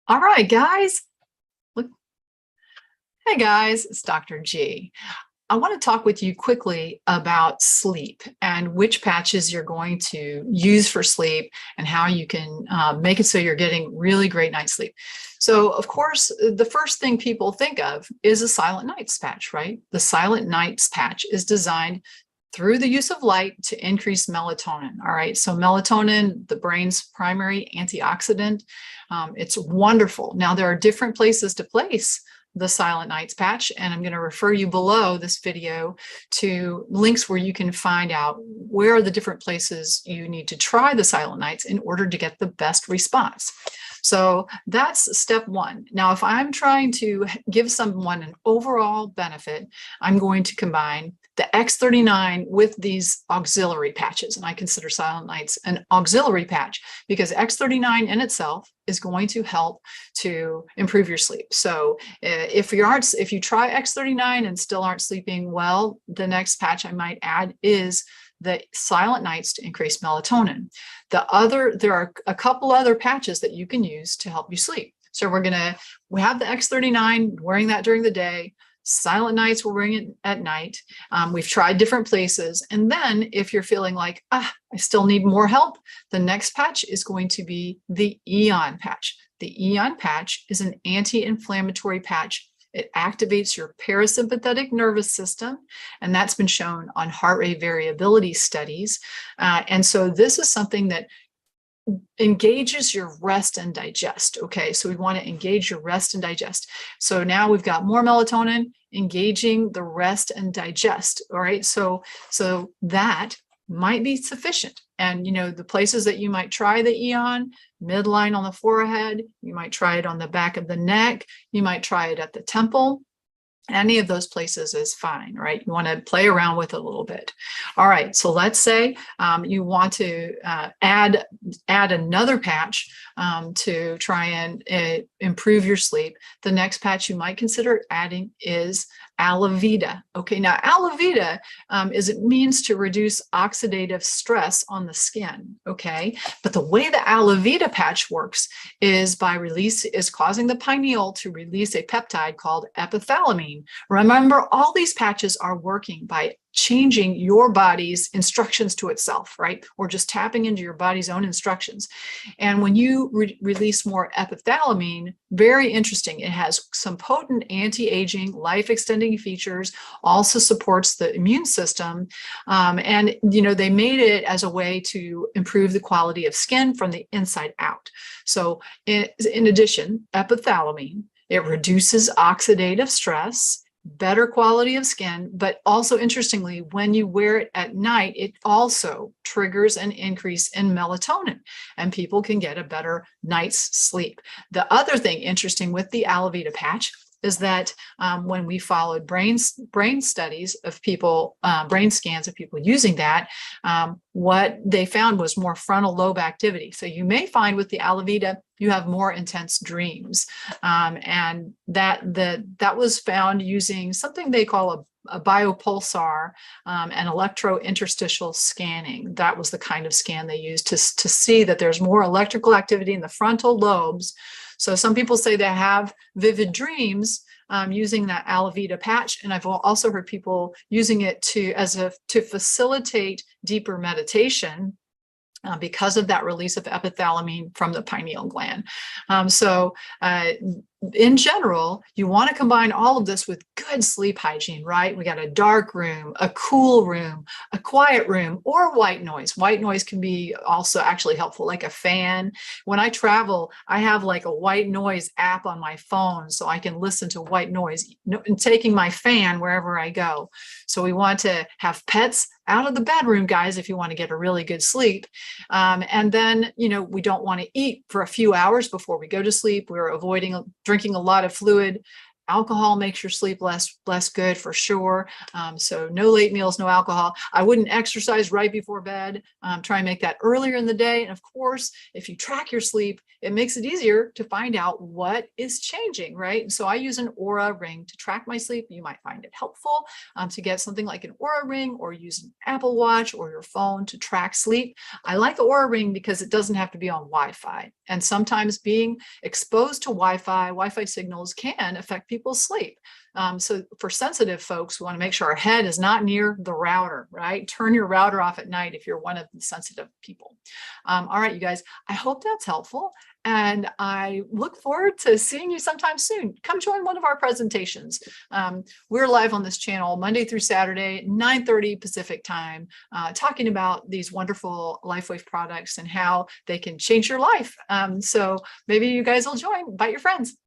All right, guys. Look, hey guys, it's Dr. G. I want to talk with you quickly about sleep and which patches you're going to use for sleep and how you can make it so you're getting really great night's sleep. So, of course, the first thing people think of is a Silent Nights patch, right? The Silent Nights patch is designed through the use of light to increase melatonin. All right, so melatonin, the brain's primary antioxidant, it's wonderful. Now, there are different places to place the Silent Nights patch, and I'm going to refer you below this video to links where you can find out where are the different places you need to try the Silent Nights in order to get the best response. So that's step one. Now, if I'm trying to give someone an overall benefit, I'm going to combine the X39 with these auxiliary patches. And I consider Silent Nights an auxiliary patch because X39 in itself is going to help to improve your sleep. So if you try X39 and still aren't sleeping well, the next patch I might add is the Silent Nights to increase melatonin. There are a couple other patches that you can use to help you sleep. So we have the X39, wearing that during the day. Silent Nights, we'll bring it at night. We've tried different places. And then if you're feeling like, I still need more help, the next patch is going to be the Aeon patch. The Aeon patch is an anti-inflammatory patch. It activates your parasympathetic nervous system, and that's been shown on heart rate variability studies. And so this is something that engages your rest and digest. Okay, so we want to engage your rest and digest. So now we've got more melatonin engaging the rest and digest. All right, so that might be sufficient. And the places that you might try the Aeon: midline on the forehead, you might try it on the back of the neck, you might try it at the temple. Any of those places is fine, right? You want to play around with it a little bit. All right, so let's say you want to add another patch to try and improve your sleep. The next patch you might consider adding is Alavida. Okay, now Alavida it means to reduce oxidative stress on the skin. Okay, but the way the Alavida patch works is causing the pineal to release a peptide called epithalamine. Remember, all these patches are working by changing your body's instructions to itself, right? Or just tapping into your body's own instructions. And when you release more epithalamine, very interesting, it has some potent anti-aging, life-extending features, also supports the immune system. And, they made it as a way to improve the quality of skin from the inside out. So in addition, epithalamine, it reduces oxidative stress, better quality of skin, but also interestingly, when you wear it at night, it also triggers an increase in melatonin and people can get a better night's sleep. The other thing interesting with the Alavida patch is that when we followed brain studies of people, brain scans of people using that, what they found was more frontal lobe activity. So you may find with the Alavida, you have more intense dreams. And that was found using something they call a biopulsar and electrointerstitial scanning. That was the kind of scan they used to see that there's more electrical activity in the frontal lobes. So some people say they have vivid dreams using that Alavida patch, and I've also heard people using it to facilitate deeper meditation because of that release of epithalamine from the pineal gland. In general, you want to combine all of this with good sleep hygiene, right? We got a dark room, a cool room, a quiet room, or white noise. White noise can be also actually helpful, like a fan. When I travel, I have like a white noise app on my phone so I can listen to white noise, taking my fan wherever I go. So we want to have pets out of the bedroom, guys, if you want to get a really good sleep. And then, we don't want to eat for a few hours before we go to sleep. We're avoiding drinking a lot of fluid Alcohol makes your sleep less good for sure. So no late meals, no alcohol. I wouldn't exercise right before bed. Try and make that earlier in the day. And of course, if you track your sleep, it makes it easier to find out what is changing, right? And so I use an Oura ring to track my sleep. You might find it helpful to get something like an Oura ring, or use an Apple Watch or your phone to track sleep. I like the Oura ring because it doesn't have to be on Wi-Fi. And sometimes being exposed to Wi-Fi signals can affect people's sleep. So for sensitive folks, we want to make sure our head is not near the router, right? Turn your router off at night if you're one of the sensitive people. All right, you guys, I hope that's helpful. And I look forward to seeing you sometime soon. Come join one of our presentations. We're live on this channel Monday through Saturday, 9:30 Pacific time, talking about these wonderful Lifewave products and how they can change your life. So maybe you guys will join. Invite your friends.